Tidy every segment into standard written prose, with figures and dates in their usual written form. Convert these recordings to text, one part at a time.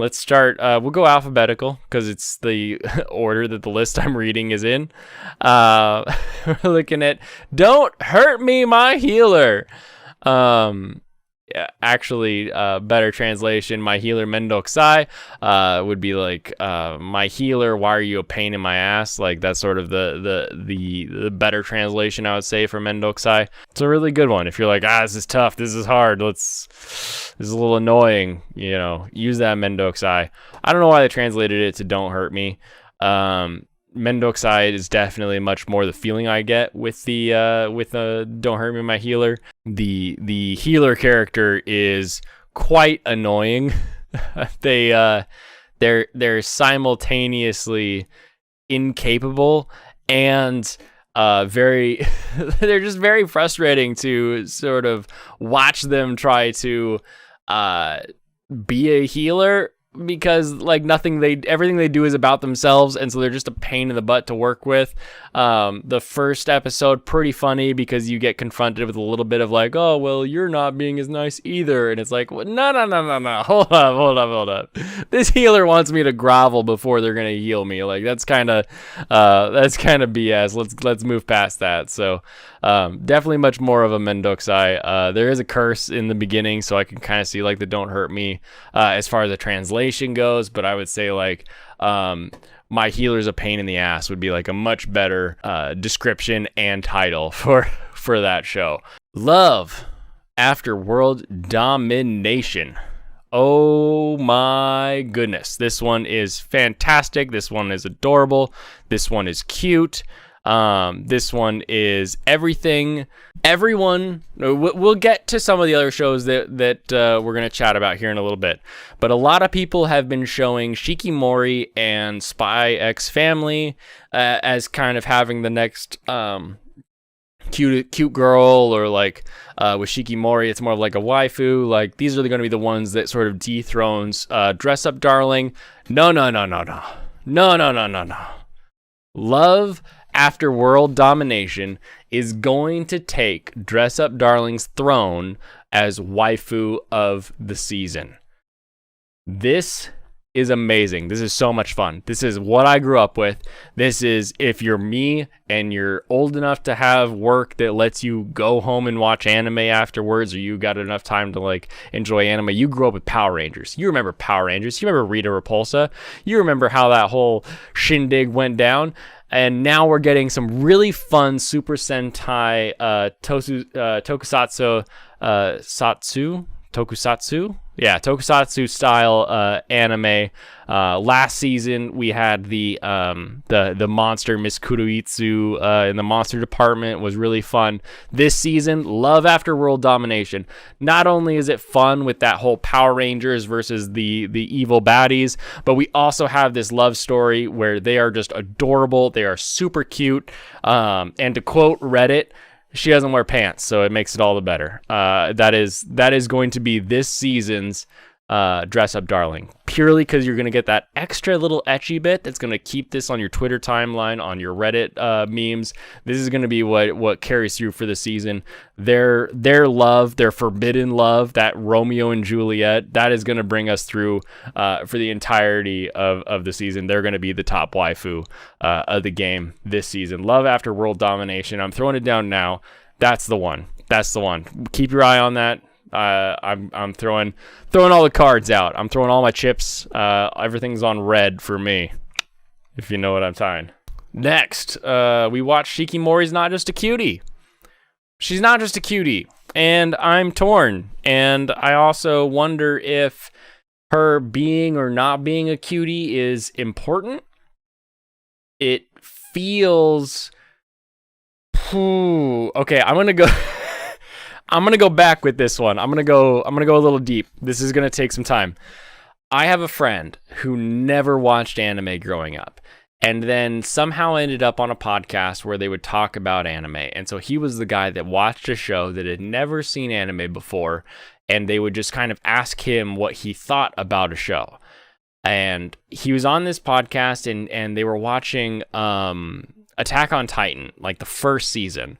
let's start. We'll go alphabetical because it's the order that the list I'm reading is in. We're looking at Don't Hurt Me, My Healer. Yeah, actually, better translation, My Healer Mendokusai, would be like, my healer, why are you a pain in my ass? Like, that's sort of the better translation, I would say, for Mendokusai. It's a really good one. If you're like, this is tough, this is hard, this is a little annoying, use that Mendokusai. I don't know why they translated it to Don't Hurt Me. Mendokusai is definitely much more the feeling I get with the Don't Hurt Me, My Healer. The healer character is quite annoying. They're simultaneously incapable and very they're just very frustrating to sort of watch them try to be a healer, because like everything they do is about themselves, and so they're just a pain in the butt to work with. The first episode, pretty funny because you get confronted with a little bit of like, oh well, you're not being as nice either, and it's like, well, no, hold up. This healer wants me to grovel before they're gonna heal me. Like that's kind of BS. Let's move past that. So definitely much more of a Mendokusai. There is a curse in the beginning, so I can kind of see like the Don't Hurt Me as far as the translation goes, but I would say like My Healer's a Pain in the Ass would be like a much better description and title for that show. Love After World Domination. Oh my goodness, this one is fantastic. This one is adorable. This one is cute. This one is everything. Everyone, we'll get to some of the other shows that we're going to chat about here in a little bit, but a lot of people have been showing Shikimori and Spy X Family as kind of having the next cute girl, or like with Shikimori, it's more of like a waifu. Like these are going to be the ones that sort of dethrones Dress Up Darling. No. Love After World Domination is going to take Dress Up Darling's throne as waifu of the season. This is amazing. This is so much fun. This is what I grew up with. This is, if you're me and you're old enough to have work that lets you go home and watch anime afterwards, or you got enough time to like enjoy anime. You grew up with Power Rangers. You remember Power Rangers. You remember Rita Repulsa. You remember how that whole shindig went down. And now we're getting some really fun Super Sentai tokusatsu style anime. Last season we had the monster Miss Kunoichi in the monster department, was really fun. This season, Love After World Domination. Not only is it fun with that whole Power Rangers versus the evil baddies, but we also have this love story where they are just adorable. They are super cute. And to quote Reddit, she doesn't wear pants, so it makes it all the better. That is going to be this season's Dress Up Darling, purely because you're going to get that extra little ecchi bit that's going to keep this on your Twitter timeline, on your Reddit memes. This is going to be what carries through for the season. Their love, their forbidden love, that Romeo and Juliet, that is going to bring us through for the entirety of the season. They're going to be the top waifu of the game this season. Love After World Domination. I'm throwing it down now. That's the one. Keep your eye on that. I'm throwing all the cards out. I'm throwing all my chips. Everything's on red for me, if you know what I'm saying. Next, we watched Shikimori's Not Just a Cutie. She's not just a cutie, and I'm torn. And I also wonder if her being or not being a cutie is important. It feels... Okay, I'm gonna go back with this one. I'm gonna go a little deep. This is gonna take some time. I have a friend who never watched anime growing up, and then somehow ended up on a podcast where they would talk about anime. And so he was the guy that watched a show that had never seen anime before, and they would just kind of ask him what he thought about a show. And he was on this podcast, and they were watching Attack on Titan, like the first season.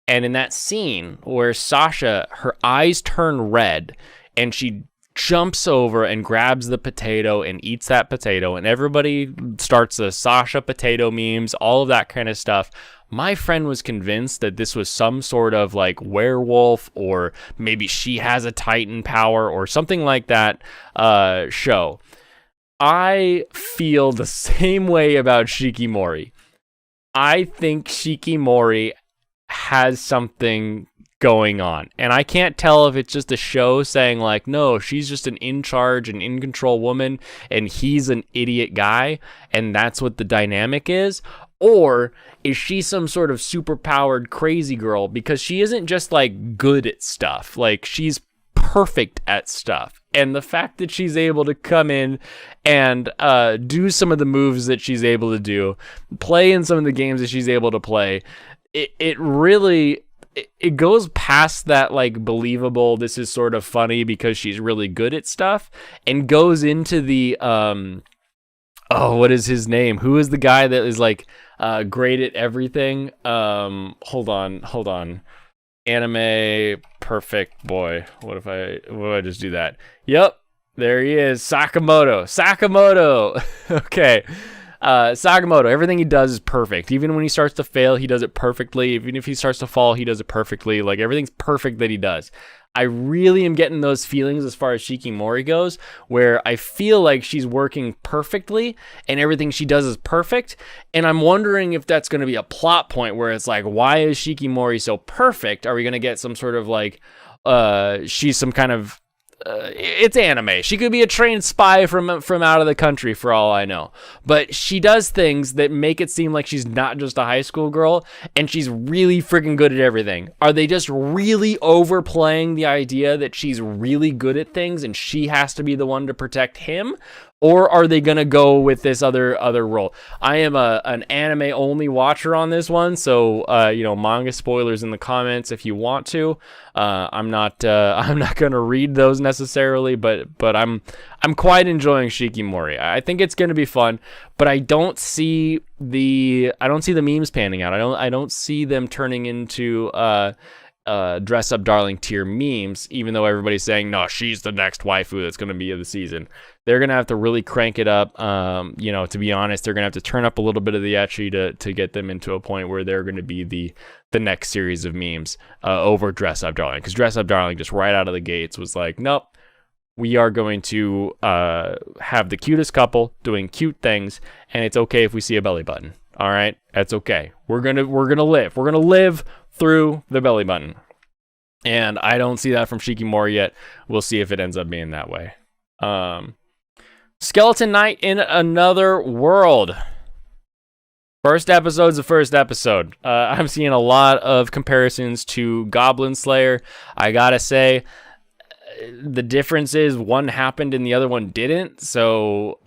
And in that scene where Sasha, her eyes turn red and she jumps over and grabs the potato and eats that potato, and everybody starts the Sasha potato memes, all of that kind of stuff. My friend was convinced that this was some sort of like werewolf, or maybe she has a Titan power or something like that show. I feel the same way about Shikimori. I think Shikimori has something going on, and I can't tell if it's just a show saying like, no, she's just an in charge and in control woman and he's an idiot guy, and that's what the dynamic is, or is she some sort of super powered crazy girl, because she isn't just like good at stuff, like she's perfect at stuff. And the fact that she's able to come in and do some of the moves that she's able to do, play in some of the games that she's able to play, it really, it goes past that like believable, this is sort of funny because she's really good at stuff, and goes into the what is his name? Who is the guy that is like great at everything? Hold on. Anime perfect boy. What if I just do that? Yep, there he is. Sakamoto. Okay. Sakamoto, everything he does is perfect. Even when he starts to fail, he does it perfectly. Even if he starts to fall, he does it perfectly. Like, everything's perfect that he does. I really am getting those feelings as far as Shikimori goes, where I feel like she's working perfectly and everything she does is perfect. And I'm wondering if that's going to be a plot point where it's like, why is Shikimori so perfect? Are we going to get some sort of like, she's some kind of, it's anime. She could be a trained spy from out of the country for all I know. But she does things that make it seem like she's not just a high school girl, and she's really freaking good at everything. Are they just really overplaying the idea that she's really good at things and she has to be the one to protect him? Or are they going to go with this other role? I am an anime only watcher on this one, so manga spoilers in the comments if you want to. I'm not going to read those necessarily, but I'm quite enjoying Shikimori. I think it's going to be fun, but I don't see the memes panning out. I don't see them turning into dress up darling tier memes, even though everybody's saying, no, she's the next waifu that's going to be of the season. They're going to have to really crank it up. To be honest, they're going to have to turn up a little bit of the ecchi to get them into a point where they're going to be the next series of memes over dress up darling. Because dress up darling just right out of the gates was like, nope, we are going to have the cutest couple doing cute things, and it's okay if we see a belly button. All right, that's okay. We're gonna live through the belly button, and I don't see that from Shikimori yet. We'll see if it ends up being that way. Skeleton Knight in Another World. First episode's the first episode. I'm seeing a lot of comparisons to Goblin Slayer. I gotta say, the difference is one happened and the other one didn't. So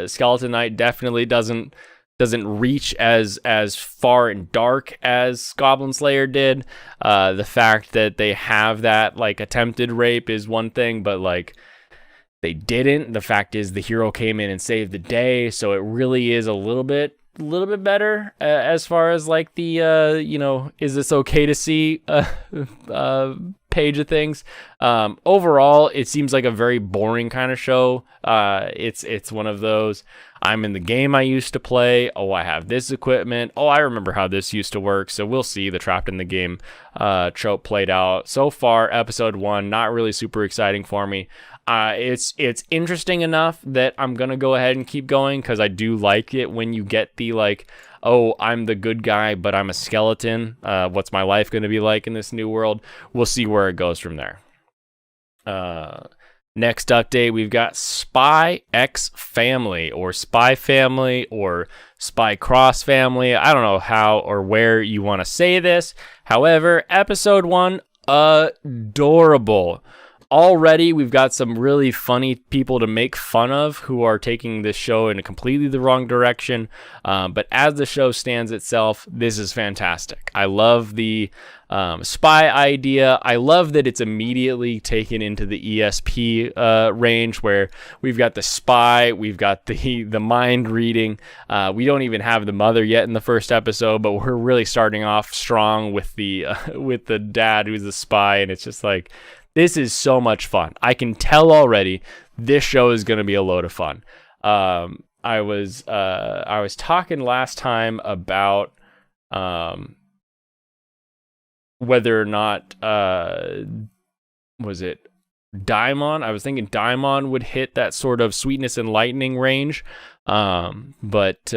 Skeleton Knight definitely doesn't reach as far and dark as Goblin Slayer did. The fact that they have that like attempted rape is one thing, but like they didn't. The fact is the hero came in and saved the day, so it really is a little bit better as far as like the is this okay to see page of things. Overall, it seems like a very boring kind of show. It's one of those, I'm in the game I used to play. Oh, I have this equipment. Oh, I remember how this used to work. So we'll see the trapped in the game trope played out. So far, episode 1, not really super exciting for me. It's interesting enough that I'm going to go ahead and keep going, because I do like it when you get the like, oh, I'm the good guy, but I'm a skeleton. What's my life going to be like in this new world? We'll see where it goes from there. Next update, we've got Spy X Family, or Spy Family, or Spy Cross Family. I don't know how or where you want to say this. However, episode 1, adorable. Already, we've got some really funny people to make fun of who are taking this show in a completely the wrong direction. But as the show stands itself, this is fantastic. I love the spy idea. I love that it's immediately taken into the ESP range, where we've got the spy, we've got the mind reading. We don't even have the mother yet in the first episode, but we're really starting off strong with the dad who's the spy, and it's just like, This is so much fun. I can tell already this show is going to be a load of fun. I was talking last time about whether or not was it Daimon? I was thinking Daimon would hit that sort of sweetness and lightning range. But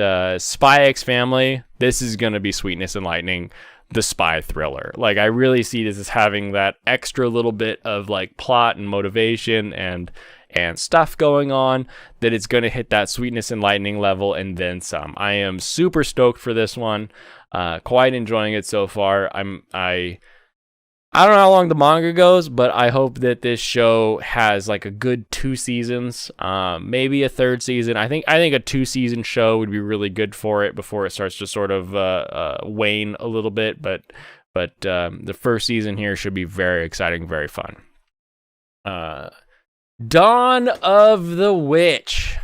Spy X Family, this is going to be sweetness and lightning, the spy thriller. Like, I really see this as having that extra little bit of like plot and motivation and stuff going on, that it's going to hit that sweetness and lightning level and then some. I am super stoked for this one. Quite enjoying it so far. I don't know how long the manga goes, but I hope that this show has like a good 2 seasons, maybe a 3rd season. I think a 2-season show would be really good for it before it starts to sort of wane a little bit. But the first season here should be very exciting, very fun. Dawn of the Witch.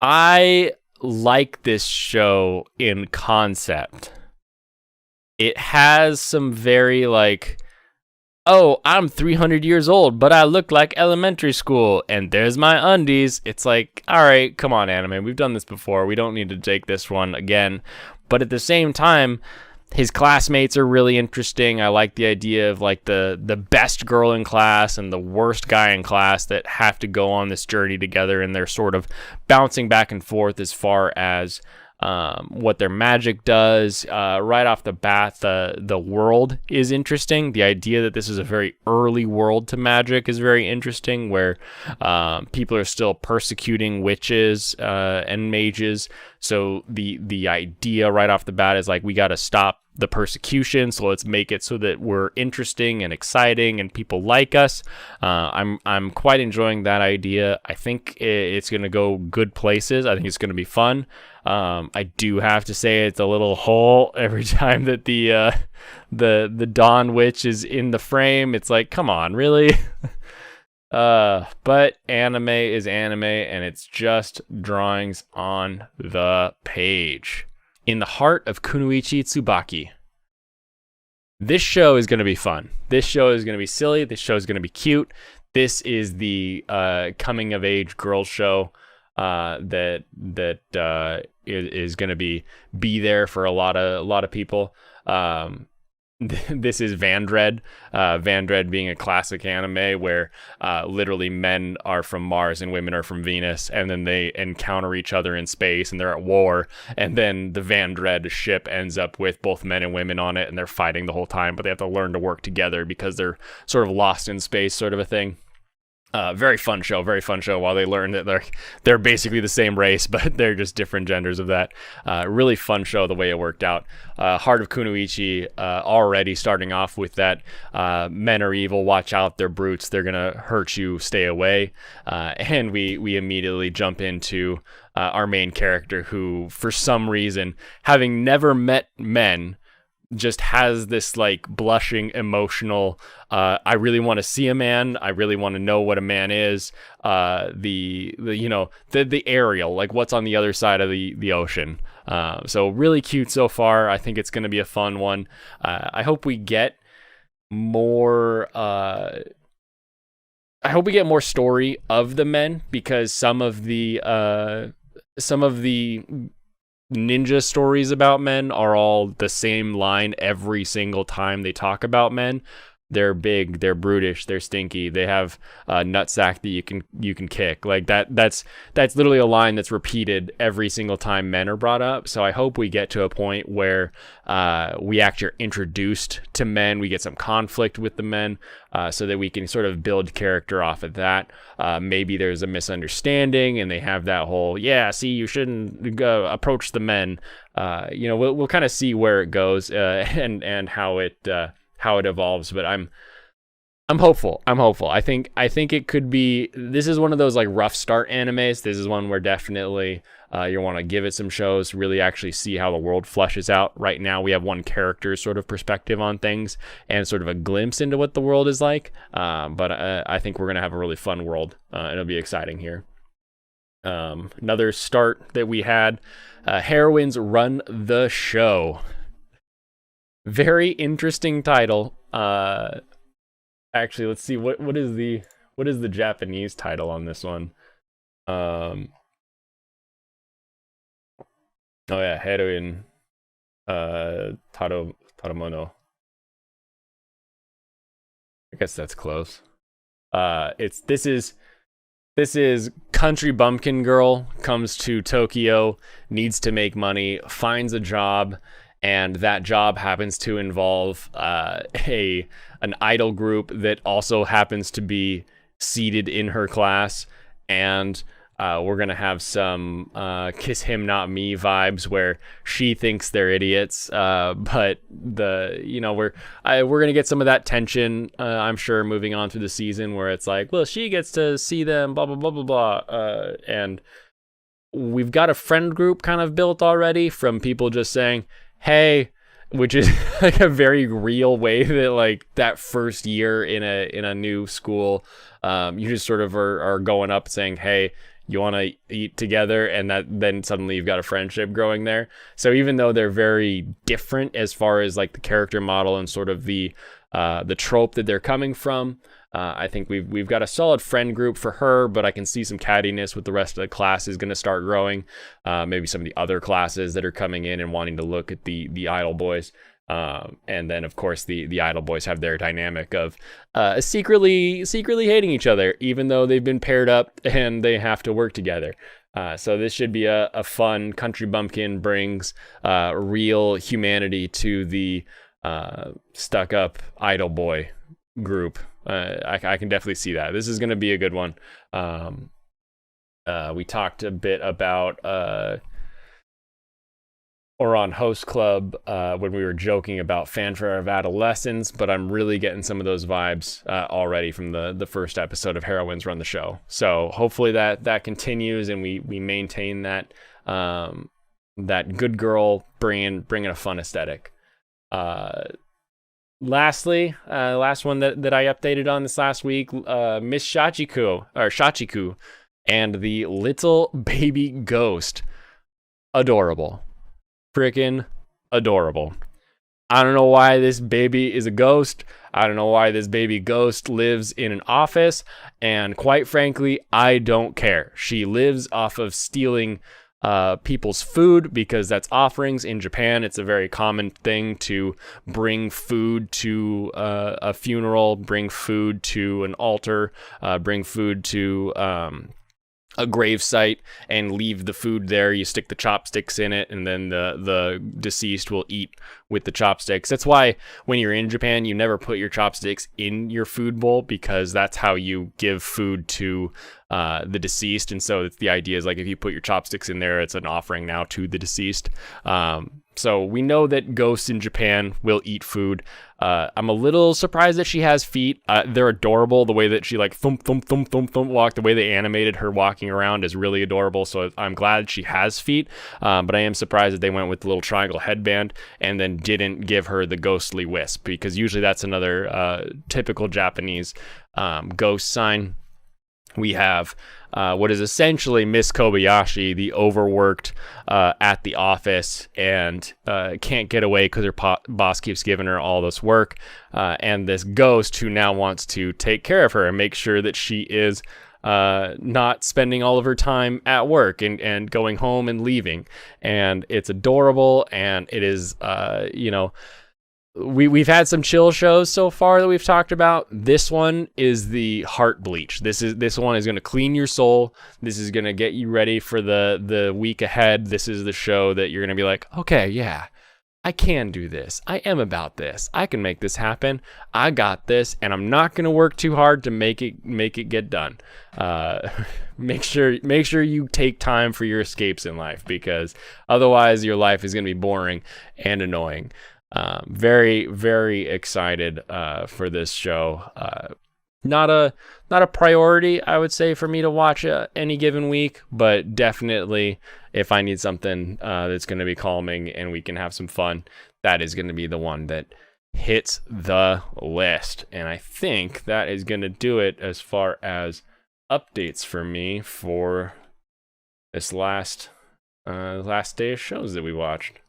I like this show in concept. It has some very like, oh, I'm 300 years old, but I look like elementary school, and there's my undies. It's like, all right, come on, anime. We've done this before. We don't need to take this one again. But at the same time, his classmates are really interesting. I like the idea of like the best girl in class and the worst guy in class that have to go on this journey together, and they're sort of bouncing back and forth as far as what their magic does. Right off the bat, the world is interesting. The idea that this is a very early world to magic is very interesting, where people are still persecuting witches and mages. So the idea right off the bat is like, we got to stop the persecution, so let's make it so that we're interesting and exciting and people like us. I'm quite enjoying that idea. I think it's going to go good places. I think it's going to be fun. I do have to say it's a little whole every time that the Dawn Witch is in the frame. It's like, come on, really? But anime is anime, and it's just drawings on the page. In the heart of Kunoichi Tsubaki. This show is going to be fun. This show is going to be silly. This show is going to be cute. This is the coming of age girl show that is going to be there for a lot of people. This is Vandred. Vandred being a classic anime where literally men are from Mars and women are from Venus, and then they encounter each other in space and they're at war, and then the Vandred ship ends up with both men and women on it, and they're fighting the whole time, but they have to learn to work together because they're sort of lost in space, sort of a thing. Very fun show while they learn that they're basically the same race, but they're just different genders of that. Really fun show the way it worked out. Heart of Kunoichi already starting off with that men are evil, watch out, they're brutes, they're gonna hurt you, stay away. And we immediately jump into our main character, who for some reason, having never met men, just has this like blushing, emotional, I really want to see a man, I really want to know what a man is, the aerial, like what's on the other side of the ocean. So really cute so far. I think it's going to be a fun one. I hope we get more story of the men, because some of the ninja stories about men are all the same line every single time they talk about men. They're big, they're brutish, they're stinky, they have a nutsack that you can kick. Like that's literally a line that's repeated every single time men are brought up. So I hope we get to a point where we actually are introduced to men, we get some conflict with the men, so that we can sort of build character off of that. Maybe there's a misunderstanding and they have that whole, you shouldn't go approach the men. We'll kind of see where it goes and how it evolves, but I'm hopeful. I think it could be. This is one of those like rough start animes. This is one where definitely you want to give it some shows, really actually see how the world fleshes out. Right now, we have one character's sort of perspective on things and sort of a glimpse into what the world is like. But I think we're gonna have a really fun world. It'll be exciting here. Another start that we had, Heroines Run the Show. Very interesting title. Actually, let's see what is the Japanese title on this one. Oh yeah, Heroine Taromono. I guess that's close. This is country bumpkin girl comes to Tokyo, needs to make money, finds a job, and that job happens to involve an idol group that also happens to be seated in her class, and we're gonna have some kiss him not me vibes where she thinks they're idiots, but we're gonna get some of that tension, I'm sure, moving on through the season, where it's like, well, she gets to see them, blah blah blah blah blah, and we've got a friend group kind of built already from people just saying, hey, which is like a very real way that like that first year in a new school, you just sort of are going up saying, hey, you want to eat together, and that then suddenly you've got a friendship growing there. So even though they're very different as far as like the character model and sort of the trope that they're coming from, I think we've got a solid friend group for her, but I can see some cattiness with the rest of the class is going to start growing. Maybe some of the other classes that are coming in and wanting to look at the idol boys. And then, of course, the idol boys have their dynamic of secretly hating each other, even though they've been paired up and they have to work together. So this should be a fun country bumpkin, brings real humanity to the stuck-up idol boy group. I can definitely see that. This is going to be a good one. We talked a bit about or on Host Club when we were joking about Fanfare of Adolescence, but I'm really getting some of those vibes already from the first episode of Heroines Run the Show. So hopefully that continues and we maintain that that good girl bringing a fun aesthetic. Lastly, last one that I updated on this last week, Miss Shachiku and the little baby ghost. Adorable. Freaking adorable. I don't know why this baby is a ghost. I don't know why this baby ghost lives in an office. And quite frankly, I don't care. She lives off of stealing people's food because that's offerings in Japan. It's a very common thing to bring food to a funeral, bring food to an altar, bring food to a grave site and leave the food there. You stick the chopsticks in it, and then the deceased will eat with the chopsticks. That's why when you're in Japan, you never put your chopsticks in your food bowl, because that's how you give food to the deceased. And so the idea is like, if you put your chopsticks in there, it's an offering now to the deceased. So we know that ghosts in Japan will eat food. I'm a little surprised that she has feet. They're adorable. The way that she like thump, thump, thump, thump, thump walk, the way they animated her walking around is really adorable. So I'm glad she has feet. But I am surprised that they went with the little triangle headband and then didn't give her the ghostly wisp, because usually that's another typical Japanese ghost sign. We have what is essentially Miss Kobayashi, the overworked at the office, and can't get away because her boss keeps giving her all this work, and this ghost who now wants to take care of her and make sure that she is not spending all of her time at work and going home and leaving. And it's adorable, and it is We've had some chill shows so far that we've talked about. This one is the heart bleach. This one is going to clean your soul. This is going to get you ready for the week ahead. This is the show that you're going to be like, okay, yeah, I can do this. I am about this. I can make this happen. I got this, and I'm not going to work too hard to make it get done. Make sure you take time for your escapes in life, because otherwise your life is going to be boring and annoying. Very, very excited for this show. Not a priority, I would say, for me to watch any given week, but definitely if I need something that's going to be calming and we can have some fun, that is going to be the one that hits the list. And I think that is going to do it as far as updates for me for this last day of shows that we watched.